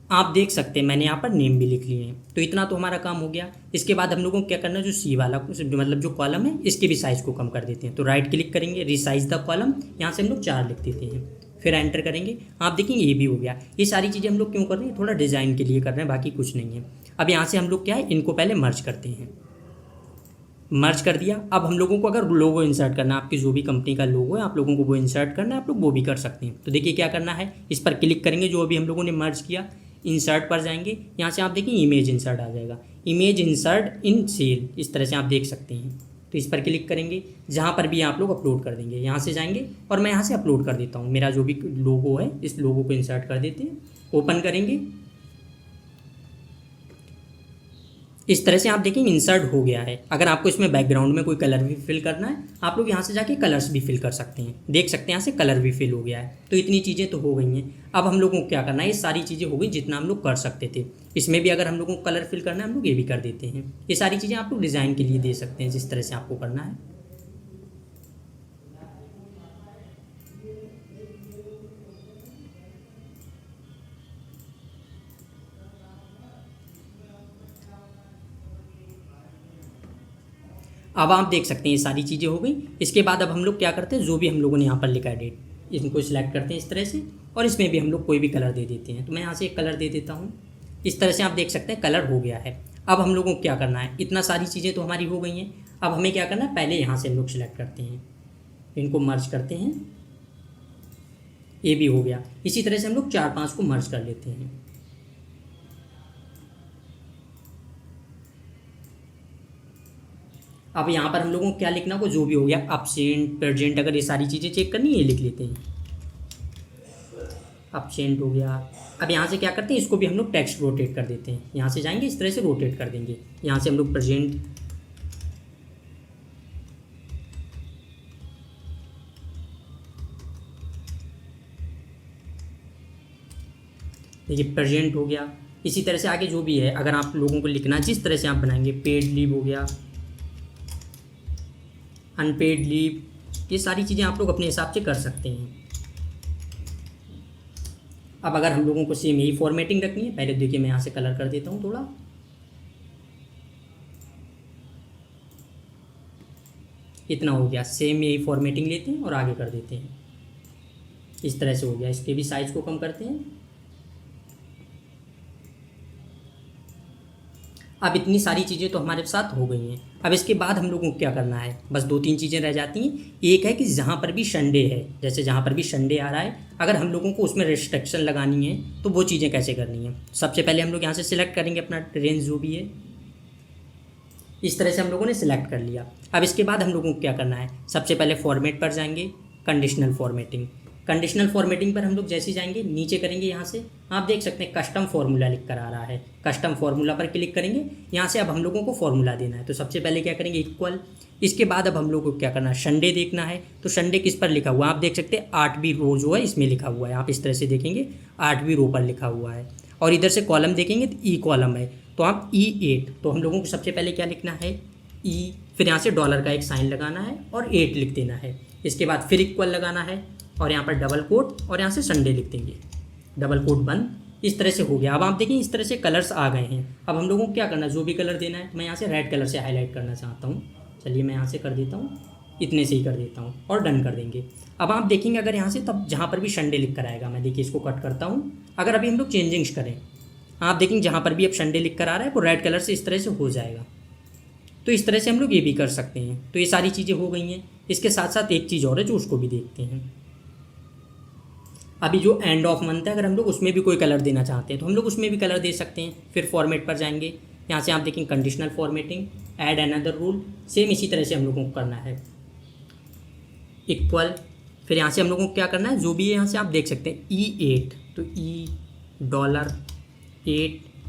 आप देख सकते हैं मैंने यहाँ पर नेम भी लिख लिए हैं, तो इतना तो हमारा काम हो गया। इसके बाद हम लोगों को क्या करना है, जो सी वाला मतलब जो कॉलम है इसके भी साइज़ को कम कर देते हैं। तो राइट क्लिक करेंगे, रिसाइज द कॉलम, यहाँ से हम लोग 4 लिख देते हैं, फिर एंटर करेंगे। आप देखेंगे ये भी हो गया। ये सारी चीज़ें हम लोग क्यों कर रहे हैं, थोड़ा डिज़ाइन के लिए कर रहे हैं, बाकी कुछ नहीं है। अब यहाँ से हम लोग क्या है, इनको पहले मर्ज करते हैं। मर्ज कर दिया। अब हम लोगों को अगर लोगो इंसर्ट करना है, आपकी जो भी कंपनी का लोगो है आप लोगों को वो इंसर्ट करना है, आप लोग वो भी कर सकते हैं। तो देखिए क्या करना है, इस पर क्लिक करेंगे, जो अभी हम लोगों ने मर्ज किया, इंसर्ट पर जाएंगे, यहाँ से आप देखिए इमेज इंसर्ट आ जाएगा। इमेज इंसर्ट इन सेल, इस तरह से आप देख सकते हैं। तो इस पर क्लिक करेंगे, जहाँ पर भी आप लोग अपलोड कर देंगे, यहाँ से जाएंगे और मैं यहाँ से अपलोड कर देता हूँ। मेरा जो भी लोगो है इस लोगो को इंसर्ट कर देते हैं, ओपन करेंगे। इस तरह से आप देखेंगे इंसर्ट हो गया है। अगर आपको इसमें बैकग्राउंड में कोई कलर भी फिल करना है, आप लोग यहाँ से जाके कलर्स भी फिल कर सकते हैं। देख सकते हैं यहाँ से कलर भी फिल हो गया है। तो इतनी चीज़ें तो हो गई हैं। अब हम लोगों को क्या करना है, ये सारी चीज़ें हो गई जितना हम लोग कर सकते थे। इसमें भी अगर हम लोगों को कलर फिल करना है, हम लोग ये भी कर देते हैं। ये सारी चीज़ें आप लोग डिज़ाइन के लिए दे सकते हैं, जिस तरह से आपको करना है। अब आप देख सकते हैं ये सारी चीज़ें हो गई। इसके बाद अब हम लोग क्या करते हैं, जो भी हम लोगों ने यहाँ पर लिखा है डेट, इनको सिलेक्ट करते हैं इस तरह से, और इसमें भी हम लोग कोई भी कलर दे देते हैं। तो मैं यहाँ से एक कलर दे देता हूँ। इस तरह से आप देख सकते हैं कलर हो गया है। अब हम लोगों को क्या करना है, इतना सारी चीज़ें तो हमारी हो गई हैं। अब हमें क्या करना है, पहले यहाँ से हम लोग सिलेक्ट करते हैं, इनको मर्ज करते हैं, ये भी हो गया। इसी तरह से हम लोग 4-5 को मर्ज कर लेते हैं। अब यहाँ पर हम लोगों को क्या लिखना होगा, जो भी हो गया, अपसेंट, प्रेजेंट, अगर ये सारी चीज़ें चेक करनी है ये लिख लेते हैं। अपसेंट हो गया। अब यहाँ से क्या करते हैं, इसको भी हम लोग टेक्स्ट रोटेट कर देते हैं। यहाँ से जाएंगे, इस तरह से रोटेट कर देंगे। यहाँ से हम लोग प्रेजेंट, देखिए प्रेजेंट हो गया। इसी तरह से आगे जो भी है, अगर आप लोगों को लिखना जिस तरह से आप बनाएंगे, पेड लीव हो गया, अनपेड लीव, ये सारी चीज़ें आप लोग अपने हिसाब से कर सकते हैं। अब अगर हम लोगों को सेम यही फॉर्मेटिंग रखनी है, पहले देखिए मैं यहाँ से कलर कर देता हूँ थोड़ा, इतना हो गया। सेम यही फॉर्मेटिंग लेते हैं और आगे कर देते हैं। इस तरह से हो गया। इसके भी साइज को कम करते हैं। अब इतनी सारी चीज़ें तो हमारे साथ हो गई हैं। अब इसके बाद हम लोगों को क्या करना है, बस 2-3 चीज़ें रह जाती हैं। एक है कि जहाँ पर भी संडे है, जैसे जहाँ पर भी संडे आ रहा है, अगर हम लोगों को उसमें रिस्ट्रिक्शन लगानी है तो वो चीज़ें कैसे करनी है। सबसे पहले हम लोग यहाँ से सिलेक्ट करेंगे अपना रेंज जो भी है। इस तरह से हम लोगों ने सिलेक्ट कर लिया। अब इसके बाद हम लोगों को क्या करना है, सबसे पहले फॉर्मेट पर जाएंगे, कंडीशनल फॉर्मेटिंग। कंडीशनल फॉर्मेटिंग पर हम लोग जैसे जाएंगे, नीचे करेंगे, यहाँ से आप देख सकते हैं कस्टम फार्मूला लिख कर आ रहा है। कस्टम फार्मूला पर क्लिक करेंगे। यहाँ से अब हम लोगों को फार्मूला देना है। तो सबसे पहले क्या करेंगे, इक्वल। इसके बाद अब हम लोग को क्या करना है, संडे देखना है। तो संडे किस पर लिखा हुआ है, आप देख सकते हैं 8वीं रो जो है इसमें लिखा हुआ है। आप इस तरह से देखेंगे 8वीं रो पर लिखा हुआ है। और इधर से कॉलम देखेंगे तो ई कॉलम है, तो आप E8। तो हम लोगों को सबसे पहले क्या लिखना है, ई, फिर यहाँ से डॉलर का एक साइन लगाना है और 8 लिख देना है। इसके बाद फिर इक्वल लगाना है और यहाँ पर डबल कोट और यहाँ से संडे लिख देंगे, डबल कोट बंद। इस तरह से हो गया। अब आप देखें इस तरह से कलर्स आ गए हैं। अब हम लोगों को क्या करना है, जो भी कलर देना है, मैं यहाँ से रेड कलर से हाईलाइट करना चाहता हूँ। चलिए मैं यहाँ से कर देता हूँ, इतने से ही कर देता हूँ और डन कर देंगे। अब आप देखेंगे अगर यहाँ से तब जहाँ पर भी संडे लिख कर आएगा, मैं देखिए इसको कट करता हूँ। अगर अभी हम लोग चेंजिंग्स करें, आप देखेंगे जहाँ पर भी अब संडे लिख कर आ रहा है वो रेड कलर से इस तरह से हो जाएगा। तो इस तरह से हम लोग ये भी कर सकते हैं। तो ये सारी चीज़ें हो गई हैं। इसके साथ साथ एक चीज़ और है जो उसको भी देखते हैं। अभी जो एंड ऑफ मंथ है, अगर हम लोग उसमें भी कोई कलर देना चाहते हैं तो हम लोग उसमें भी कलर दे सकते हैं। फिर फॉर्मेट पर जाएंगे, यहाँ से आप देखेंगे conditional formatting, add another rule. Same इसी तरह से हम लोगों को करना है, इक्वल। फिर यहाँ से हम लोगों को क्या करना है, जो भी है यहाँ से आप देख सकते हैं E8, तो $8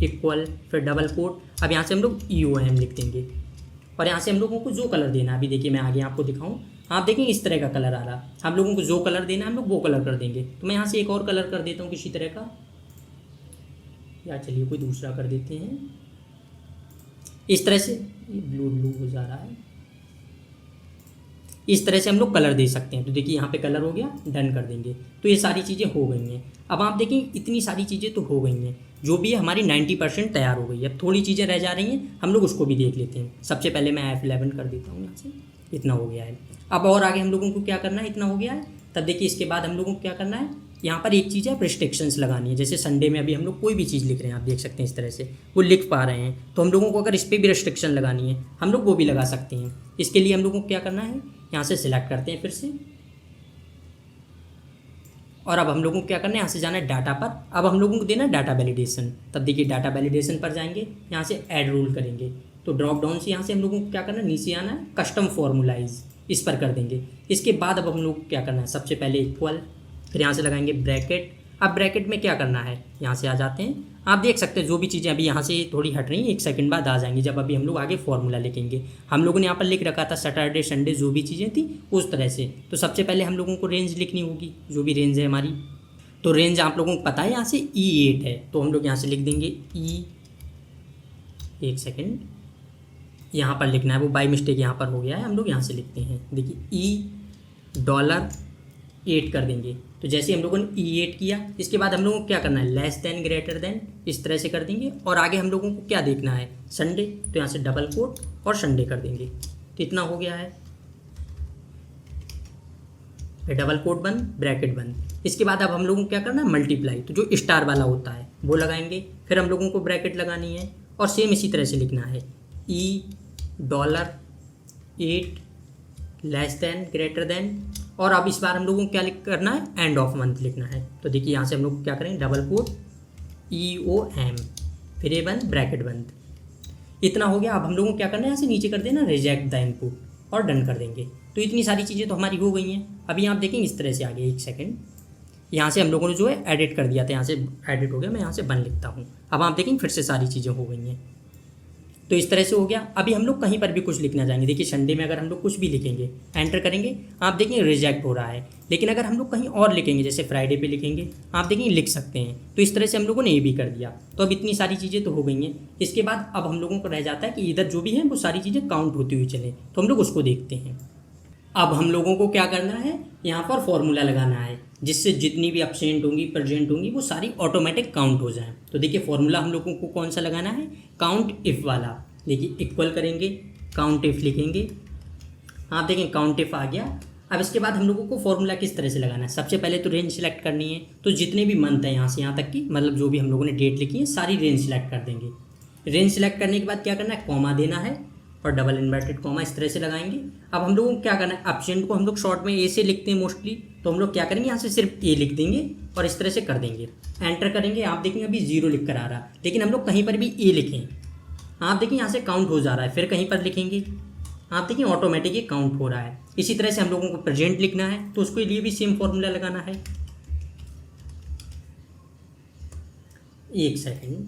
इक्वल, फिर डबल कोट। अब यहाँ से हम लोग EOM लिख देंगे और यहाँ से हम लोगों को जो कलर देना है, अभी देखिए मैं आगे आपको दिखाऊँ, आप देखेंगे इस तरह का कलर आ रहा। हम लोगों को जो कलर देना है हम लोग वो कलर कर देंगे। तो मैं यहाँ से एक और कलर कर देता हूँ किसी तरह का, या चलिए कोई दूसरा कर देते हैं। इस तरह से ये ब्लू हो जा रहा है। इस तरह से हम लोग कलर दे सकते हैं। तो देखिए यहाँ पे कलर हो गया, डन कर देंगे। तो ये सारी चीज़ें हो गई हैं। अब आप देखें इतनी सारी चीज़ें तो हो गई हैं, जो भी है हमारी 90% तैयार हो गई है। अब थोड़ी चीज़ें रह जा रही हैं, हम लोग उसको भी देख लेते हैं। सबसे पहले मैं F11 कर देता हूँ यहाँ से, इतना हो गया है। अब और आगे हम लोगों को क्या करना है, इतना हो गया है। तब देखिए इसके बाद हम लोगों को क्या करना है, यहाँ पर एक चीज़ है रिस्ट्रिक्शंस लगानी है। जैसे संडे में अभी हम लोग कोई भी चीज़ लिख रहे हैं, आप देख सकते हैं इस तरह से वो लिख पा रहे हैं। तो हम लोगों को अगर इस पर भी रिस्ट्रिक्शन लगानी है, हम लोग वो भी लगा सकते हैं। इसके लिए हम लोगों को क्या करना है, यहाँ से सिलेक्ट करते हैं फिर से, और अब हम लोगों को क्या करना है, यहाँ से जाना है डाटा पर। अब हम लोगों को देना है डाटा वैलिडेशन। तब देखिए डाटा वैलिडेशन पर जाएंगे, यहाँ से ऐड रूल करेंगे तो ड्रॉप डाउन से यहाँ से हम लोगों को क्या करना है, नीचे आना है कस्टम फॉर्मूलाइज, इस पर कर देंगे। इसके बाद अब हम लोग को क्या करना है, सबसे पहले इक्वल, फिर यहाँ से लगाएंगे ब्रैकेट। अब ब्रैकेट में क्या करना है, यहाँ से आ जाते हैं। आप देख सकते हैं जो भी चीज़ें अभी यहाँ से थोड़ी हट रही हैं, 1 सेकंड बाद आ जाएंगी जब अभी हम लोग आगे फॉर्मूला लिखेंगे। हम लोगों ने यहाँ पर लिख रखा था सैटरडे संडे जो भी चीज़ें थी उस तरह से। तो सबसे पहले हम लोगों को रेंज लिखनी होगी, जो भी रेंज है हमारी। तो रेंज आप लोगों को पता है यहाँ से E8 है, तो हम लोग यहाँ से लिख देंगे एक सेकेंड, यहाँ पर लिखना है, वो बाई मिस्टेक यहाँ पर हो गया है, हम लोग यहाँ से लिखते हैं। देखिए $8 कर देंगे। तो जैसे हम लोगों ने E8 किया, इसके बाद हम लोगों को क्या करना है, लेस देन ग्रेटर देन, इस तरह से कर देंगे। और आगे हम लोगों को क्या देखना है, संडे, तो यहाँ से डबल कोट और संडे कर देंगे। तो इतना हो गया है, डबल कोट बंद, ब्रैकेट बंद। इसके बाद अब हम लोगों को क्या करना है, मल्टीप्लाई, तो जो स्टार वाला होता है वो लगाएंगे। फिर हम लोगों को ब्रैकेट लगानी है और सेम इसी तरह से लिखना है $8 लेस देन ग्रेटर देन। और अब इस बार हम लोगों को क्या करना है, एंड ऑफ मंथ लिखना है। तो देखिए यहाँ से हम लोग क्या करेंगे, डबल कोट EOM, फिर ये बंद, ब्रैकेट बंद। इतना हो गया। अब हम लोगों को क्या करना है, यहाँ से नीचे कर देना रिजेक्ट द इनपुट और डन कर देंगे। तो इतनी सारी चीज़ें तो हमारी हो गई हैं। अभी आप देखेंगे इस तरह से आगे, 1 सेकेंड, यहाँ से हम लोगों ने जो है एडिट कर दिया था, यहाँ से एडिट हो गया, मैं यहाँ से बन लिखता हूँ। अब आप देखेंगे फिर से सारी चीज़ें हो गई हैं। तो इस तरह से हो गया। अभी हम लोग कहीं पर भी कुछ लिखना चाहेंगे, देखिए संडे में अगर हम लोग कुछ भी लिखेंगे, एंटर करेंगे, आप देखेंगे रिजेक्ट हो रहा है। लेकिन अगर हम लोग कहीं और लिखेंगे, जैसे फ्राइडे पे लिखेंगे, आप देखेंगे लिख सकते हैं। तो इस तरह से हम लोगों ने ये भी कर दिया। तो अब इतनी सारी चीज़ें तो हो गई हैं। इसके बाद अब हम लोगों को रह जाता है कि इधर जो भी है वो सारी चीज़ें काउंट होती हुई चले, तो हम लोग उसको देखते हैं। अब हम लोगों को क्या करना है, यहाँ पर फॉर्मूला लगाना है जिससे जितनी भी एब्सेंट होंगी, प्रेजेंट होंगी, वो सारी ऑटोमेटिक काउंट हो जाए। तो देखिए फॉर्मूला हम लोगों को कौन सा लगाना है, काउंट इफ़ वाला। देखिए इक्वल करेंगे, काउंट इफ लिखेंगे, आप देखें काउंट इफ आ गया। अब इसके बाद हम लोगों को फॉर्मूला किस तरह से लगाना है, सबसे पहले तो रेंज सेलेक्ट करनी है। तो जितने भी मंथ हैं यहाँ से यहाँ तक की, मतलब जो भी हम लोगों ने डेट लिखी है, सारी रेंज सेलेक्ट कर देंगे। रेंज सेलेक्ट करने के बाद क्या करना है, कॉमा देना है और डबल इन्वर्टेड कॉमा इस तरह से लगाएंगे। अब हम लोगों को क्या करना है, एब्सेंट को हम लोग शॉर्ट में ए से लिखते हैं मोस्टली, तो हम लोग क्या करेंगे, यहाँ से सिर्फ ए लिख देंगे और इस तरह से कर देंगे, एंटर करेंगे। आप देखेंगे अभी 0 लिख कर आ रहा, लेकिन हम लोग कहीं पर भी ए लिखें, आप देखिए यहाँ से काउंट हो जा रहा है। फिर कहीं पर लिखेंगे, आप देखिए ऑटोमेटिक ये काउंट हो रहा है। इसी तरह से हम लोगों को प्रेजेंट लिखना है, तो उसके लिए भी सेम फॉर्मूला लगाना है। 1 सेकेंड,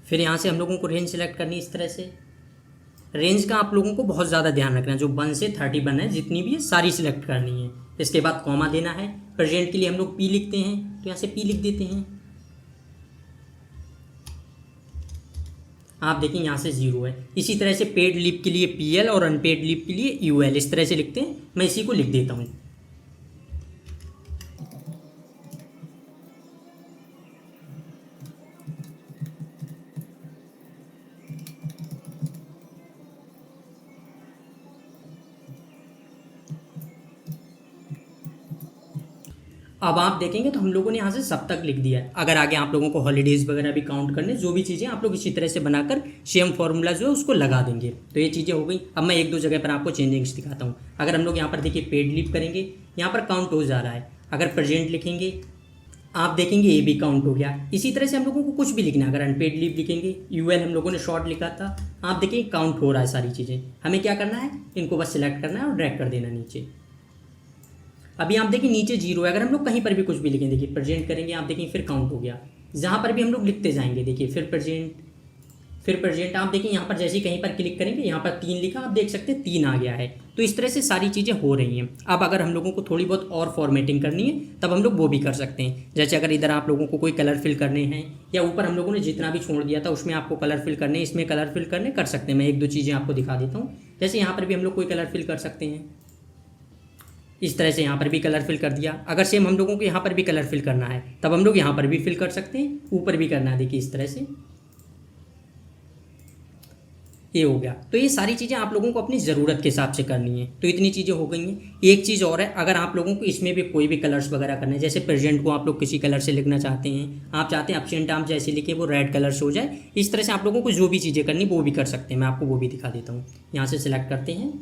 फिर यहाँ से हम लोगों को रेंज सेलेक्ट करनी है इस तरह से। रेंज का आप लोगों को बहुत ज़्यादा ध्यान रखना है, जो 1 से 31 है जितनी भी है सारी सिलेक्ट करनी है। इसके बाद कॉमा देना है। प्रेजेंट के लिए हम लोग P लिखते हैं, तो यहाँ से P लिख देते हैं। आप देखें यहाँ से 0 है। इसी तरह से पेड लीव के लिए PL और अनपेड लीव के लिए UL इस तरह से लिखते हैं। मैं इसी को लिख देता हूँ। अब आप देखेंगे तो हम लोगों ने यहाँ से सब तक लिख दिया है। अगर आगे आप लोगों को हॉलीडेज़ वगैरह भी काउंट करने, जो भी चीज़ें आप लोग इसी तरह से बनाकर सेम फॉर्मूला जो है उसको लगा देंगे। तो ये चीज़ें हो गई। अब मैं 1-2 जगह पर आपको चेंजिंग्स दिखाता हूँ। अगर हम लोग यहाँ पर देखिए पेड लीव करेंगे, यहाँ पर काउंट हो जा रहा है। अगर प्रेजेंट लिखेंगे, आप देखेंगे ये भी काउंट हो गया। इसी तरह से हम लोगों को कुछ भी लिखना है। अगर अनपेड लीव लिखेंगे, UL हम लोगों ने शॉर्ट लिखा था, आप देखिए काउंट हो रहा है सारी चीज़ें। हमें क्या करना है, इनको बस सिलेक्ट करना है और ड्रैग कर देना नीचे। अभी आप देखिए नीचे 0 है। अगर हम लोग कहीं पर भी कुछ भी लिखें, देखिए प्रेजेंट करेंगे, आप देखिए फिर काउंट हो गया। जहाँ पर भी हम लोग लिखते जाएंगे, देखिए फिर प्रेजेंट आप देखिए यहाँ पर जैसे ही कहीं पर क्लिक करेंगे, यहाँ पर 3 लिखा, आप देख सकते हैं 3 आ गया है। तो इस तरह से सारी चीज़ें हो रही हैं। अब अगर हम लोगों को थोड़ी बहुत और फॉर्मेटिंग करनी है, तब हम लोग वो भी कर सकते हैं। जैसे अगर इधर आप लोगों को कोई कलर फिल करने हैं, या ऊपर हम लोगों ने जितना भी छोड़ दिया था उसमें आपको कलर फिल करने, इसमें कलर फिल करने कर सकते हैं। मैं 1-2 चीज़ें आपको दिखा देता हूँ। जैसे यहाँ पर भी हम लोग कोई कलर फिल कर सकते हैं, इस तरह से यहाँ पर भी कलर फिल कर दिया। अगर सेम हम लोगों को यहाँ पर भी कलर फिल करना है, तब हम लोग यहाँ पर भी फिल कर सकते हैं, ऊपर भी करना है, देखिए इस तरह से ये हो गया। तो ये सारी चीज़ें आप लोगों को अपनी ज़रूरत के हिसाब से करनी है। तो इतनी चीज़ें हो गई हैं। एक चीज़ और है, अगर आप लोगों को इसमें भी कोई भी कलर्स वगैरह करने हैं, जैसे प्रेजेंट को आप लोग किसी कलर से लिखना चाहते हैं, आप चाहते हैं एब्सेंट आप जैसे लिखे वो रेड कलर से हो जाए, इस तरह से आप लोगों को जो भी चीज़ें करनी वो भी कर सकते हैं। मैं आपको वो भी दिखा देता हूँ। यहाँ से सिलेक्ट करते हैं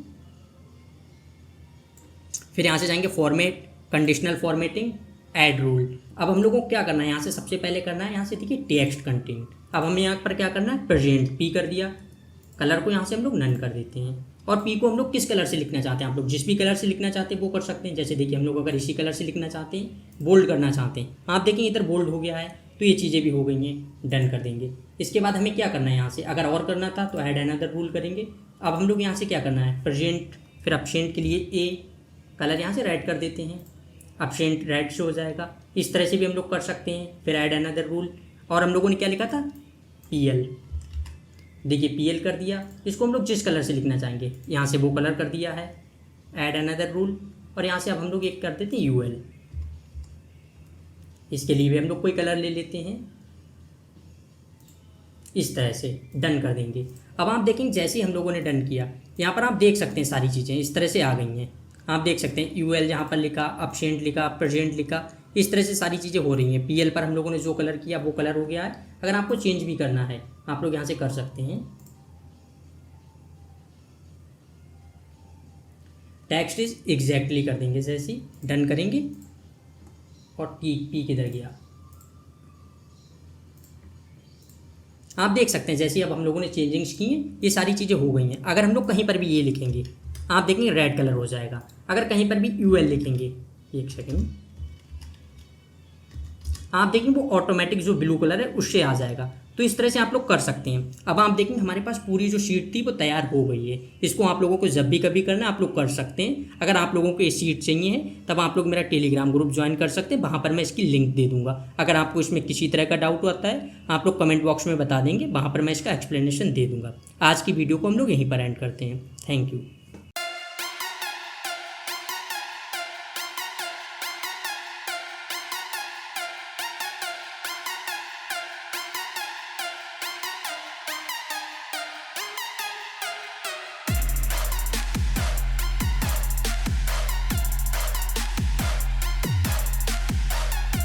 फिर यहाँ से जाएंगे format, conditional formatting, add rule. अब हम लोगों को क्या करना है, यहाँ से सबसे पहले करना है, यहाँ से देखिए टेक्स्ट कंटेंट। अब हमें यहाँ पर क्या करना है, प्रेजेंट पी कर दिया, कलर को यहाँ से हम लोग नन कर देते हैं। और पी को हम लोग किस कलर से लिखना चाहते हैं, आप लोग जिस भी कलर से लिखना चाहते हैं वो कर सकते हैं। जैसे देखिए हम लोग अगर इसी कलर से लिखना चाहते हैं, बोल्ड करना चाहते हैं, आप देखेंगे इधर बोल्ड हो गया है, तो ये चीज़ें भी हो गई हैं, डन कर देंगे। इसके बाद हमें क्या करना है, यहाँ से अगर और करना था तो ऐड अनदर रूल करेंगे। अब हम लोग यहाँ से क्या करना है, प्रेजेंट, फिर अपसेंट के लिए ए, कलर यहाँ से रेड कर देते हैं, अपसेंट रेड से हो जाएगा। इस तरह से भी हम लोग कर सकते हैं। फिर ऐड अनदर रूल, और हम लोगों ने क्या लिखा था, पी एल, देखिए पी एल कर दिया। इसको हम लोग जिस कलर से लिखना चाहेंगे यहाँ से वो कलर कर दिया है, ऐड अनदर रूल। और यहाँ से अब हम लोग एक कर देते हैं यू एल, इसके लिए भी हम लोग कोई कलर ले लेते हैं, इस तरह से डन कर देंगे। अब आप देखेंगे जैसे ही हम लोगों ने डन किया, यहाँ पर आप देख सकते हैं सारी चीज़ें इस तरह से आ गई हैं। आप देख सकते हैं यू एल यहाँ पर लिखा, अपसेंट लिखा, प्रेजेंट लिखा, इस तरह से सारी चीज़ें हो रही हैं। पी एल पर हम लोगों ने जो कलर किया वो कलर हो गया है। अगर आपको चेंज भी करना है आप लोग यहाँ से कर सकते हैं। टेक्स्ट इज एग्जैक्टली कर देंगे, जैसे ही डन करेंगे। और पी किधर गया, आप देख सकते हैं जैसे अब हम लोगों ने चेंजिंग्स की हैं ये सारी चीज़ें हो गई हैं। अगर हम लोग कहीं पर भी ये लिखेंगे आप देखेंगे रेड कलर हो जाएगा। अगर कहीं पर भी यू एल लिखेंगे, एक सेकेंड, आप देखेंगे वो ऑटोमेटिक जो ब्लू कलर है उससे आ जाएगा। तो इस तरह से आप लोग कर सकते हैं। अब आप देखेंगे हमारे पास पूरी जो शीट थी वो तैयार हो गई है। इसको आप लोगों को जब भी कभी करना है आप लोग कर सकते हैं। अगर आप लोगों को ये शीट चाहिए है तब आप लोग मेरा टेलीग्राम ग्रुप ज्वाइन कर सकते हैं, वहाँ पर मैं इसकी लिंक दे दूँगा। अगर आपको इसमें किसी तरह का डाउट आता है आप लोग कमेंट बॉक्स में बता देंगे, वहाँ पर मैं इसका एक्सप्लेनेशन दे दूँगा। आज की वीडियो को हम लोग यहीं पर एंड करते हैं। Thank you.